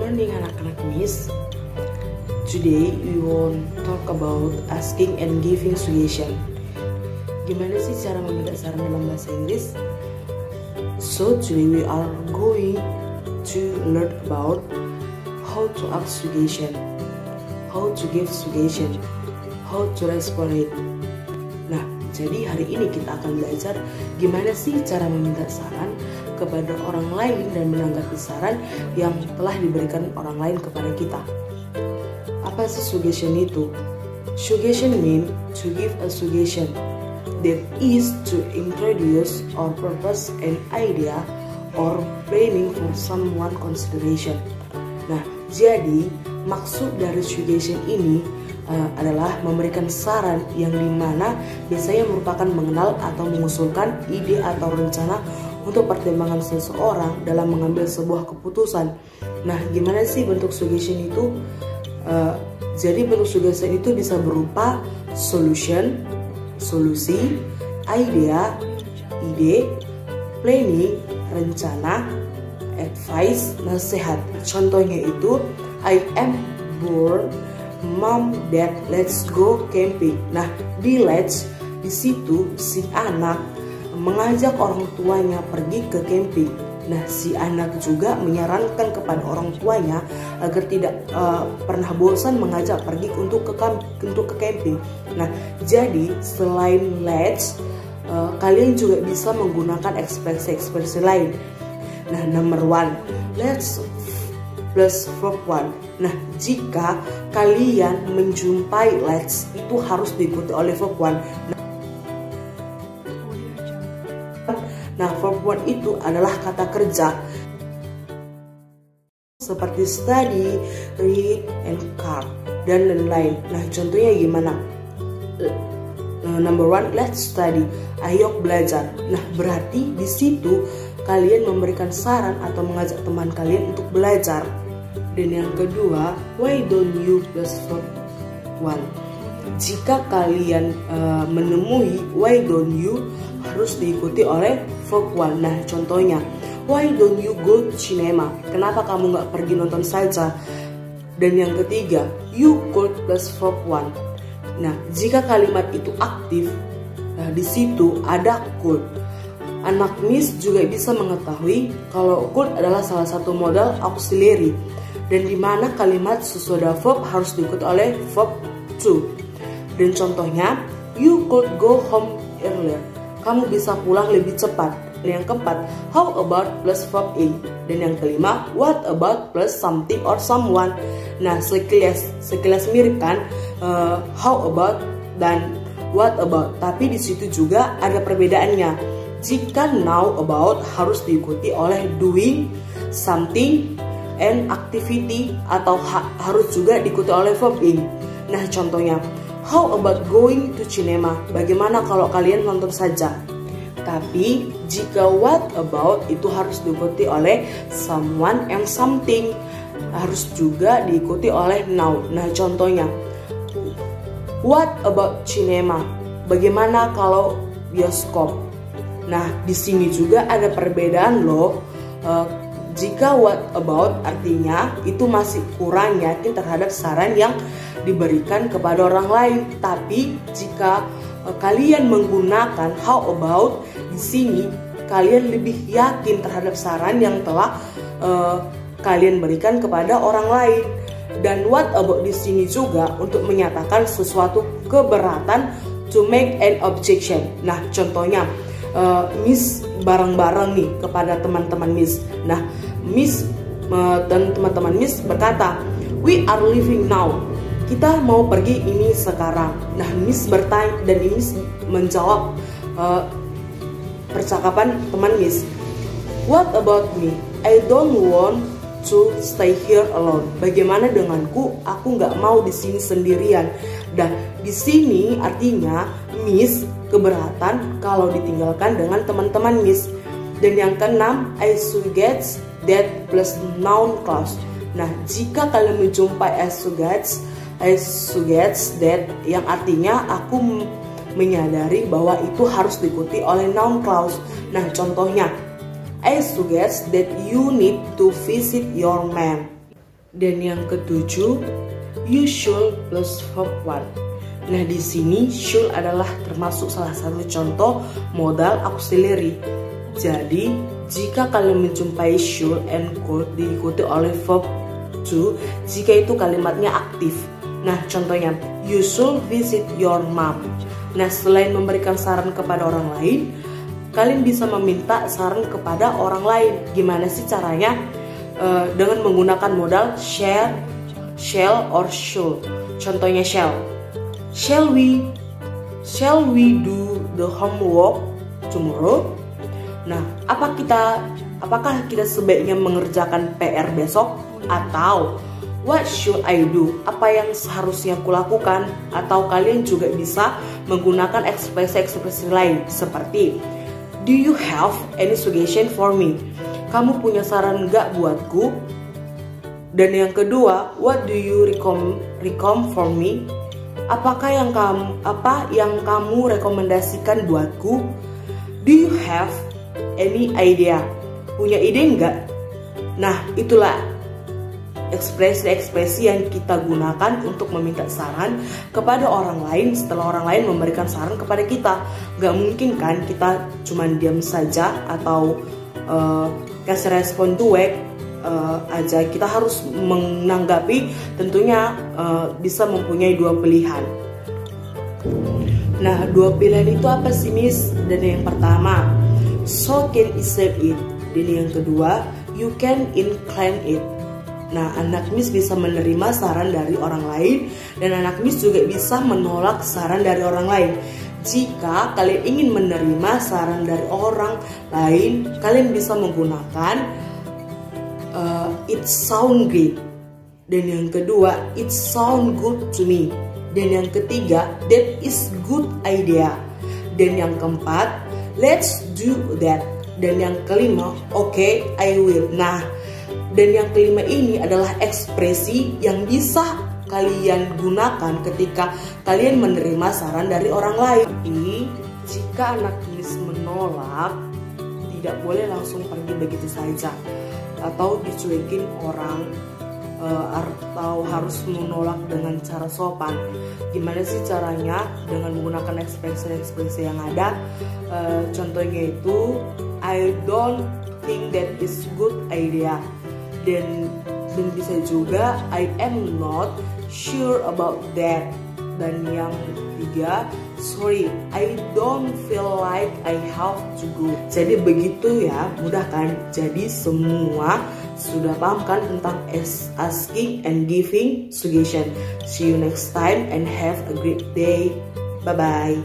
morning anak-anak Miss. Today we want talk about asking and giving suggestion. Gimana sih cara meminta saran dalam bahasa Inggris? So today we are going to learn about how to ask suggestion, how to give suggestion, how to respond it. Nah, jadi hari ini kita akan belajar gimana sih cara meminta saran kepada orang lain dan menanggapi saran yang telah diberikan orang lain kepada kita. Apa sih suggestion itu? Suggestion mean to give a suggestion, that is to introduce or propose an idea or planning for someone consideration. Nah, jadi maksud dari suggestion ini adalah memberikan saran yang dimana biasanya merupakan mengenal atau mengusulkan ide atau rencana untuk pertimbangan seseorang dalam mengambil sebuah keputusan. Nah, gimana sih bentuk suggestion itu? Jadi bentuk suggestion itu bisa berupa solution, solusi, idea, ide, planning, rencana, advice, nasihat. Contohnya itu, I am bored, mom, dad, let's go camping. Nah, di let's di situ si anak mengajak orang tuanya pergi ke camping. Nah, si anak juga menyarankan kepada orang tuanya agar tidak pernah bosan mengajak pergi untuk ke camping. Nah, jadi selain let's, kalian juga bisa menggunakan ekspresi-ekspresi lain. Nah, number one, let's plus verb one. Nah, jika kalian menjumpai let's, itu harus diikuti oleh verb one. Nah, verb one itu adalah kata kerja seperti study, read, and car, dan lain-lain. Nah, contohnya gimana? Number one, let's study. Ayo belajar. Nah, berarti di situ kalian memberikan saran atau mengajak teman kalian untuk belajar. Dan yang kedua, why don't you plus verb one. Jika kalian menemui why don't you, harus diikuti oleh verb one. Nah, contohnya, why don't you go to cinema? Kenapa kamu nggak pergi nonton saja? Dan yang ketiga, you could plus verb one. Nah, jika kalimat itu aktif, di situ ada could. Anak Miss juga bisa mengetahui kalau could adalah salah satu modal auxiliary, dan di mana kalimat sesudah verb harus diikuti oleh verb to. Dan contohnya, you could go home earlier. Kamu bisa pulang lebih cepat. Dan yang keempat, how about plus verb a. Dan yang kelima, what about plus something or someone. Nah, sekilas mirip kan, how about dan what about. Tapi di situ juga ada perbedaannya. Jika now about harus diikuti oleh doing, something, and activity, atau harus juga diikuti oleh verb in. Nah, contohnya, how about going to cinema? Bagaimana kalau kalian nonton saja? Tapi jika what about itu harus diikuti oleh someone and something, harus juga diikuti oleh now. Nah, contohnya, what about cinema? Bagaimana kalau bioskop? Nah, di sini juga ada perbedaan loh. Jika what about artinya itu masih kurang yakin terhadap saran yang diberikan kepada orang lain. Tapi jika kalian menggunakan how about, di sini kalian lebih yakin terhadap saran yang telah kalian berikan kepada orang lain. Dan what about di sini juga untuk menyatakan sesuatu keberatan, to make an objection. Nah, contohnya, Miss bareng-bareng nih kepada teman-teman Miss. Nah, Miss dan teman-teman Miss berkata, we are leaving now. Kita mau pergi ini sekarang. Nah, Miss bertanya dan Miss menjawab percakapan teman Miss. What about me? I don't want to stay here alone. Bagaimana denganku? Aku nggak mau di sini sendirian. Dan di sini artinya Miss keberatan kalau ditinggalkan dengan teman-teman Miss. Dan yang keenam, I suggest that plus noun clause. Nah, jika kalian menjumpai I suggest that yang artinya aku menyadari bahwa itu harus diikuti oleh noun clause. Nah, contohnya, I suggest that you need to visit your man. Dan yang ketujuh, you should plus verb 1. Nah, di sini should adalah termasuk salah satu contoh modal auxiliary. Jadi, jika kalian menjumpai should and could diikuti oleh verb to, jika itu kalimatnya aktif. Nah, contohnya, you should visit your mom. Nah, selain memberikan saran kepada orang lain, kalian bisa meminta saran kepada orang lain. Gimana sih caranya? Dengan menggunakan modal shall or should. Contohnya shall we do the homework tomorrow? Nah, apakah kita sebaiknya mengerjakan PR besok? Atau what should I do? Apa yang seharusnya kulakukan? Atau kalian juga bisa menggunakan ekspresi-ekspresi lain seperti do you have any suggestion for me? Kamu punya saran nggak buatku? Dan yang kedua, what do you recommend for me? Apa yang kamu rekomendasikan buatku? Do you have any idea? Punya ide nggak? Nah, itulah ekspresi-ekspresi yang kita gunakan untuk meminta saran kepada orang lain setelah orang lain memberikan saran kepada kita. Gak mungkin kan kita cuma diam saja atau kasih respon cuek aja. Kita harus menanggapi, tentunya bisa mempunyai dua pilihan. Nah, dua pilihan itu apa sih, Miss? Dan yang pertama, so can accept it. Dan yang kedua, you can incline it. Nah, anak Miss bisa menerima saran dari orang lain, dan anak Miss juga bisa menolak saran dari orang lain. Jika kalian ingin menerima saran dari orang lain, kalian bisa menggunakan it sound great. Dan yang kedua, it sound good to me. Dan yang ketiga, that is good idea. Dan yang keempat, let's do that. Dan yang kelima, okay, I will. Nah, dan yang kelima ini adalah ekspresi yang bisa kalian gunakan ketika kalian menerima saran dari orang lain. Jika anak Miss menolak, tidak boleh langsung pergi begitu saja atau dicuekin orang, atau harus menolak dengan cara sopan. Gimana sih caranya? Dengan menggunakan ekspresi-ekspresi yang ada. Contohnya itu, I don't think that is good idea. Dan bisa juga I am not sure about that. Dan yang ketiga, sorry, I don't feel like I have to go. Jadi begitu ya, mudah kan? Jadi semua sudah paham kan tentang asking and giving suggestion. See you next time and have a great day. Bye bye.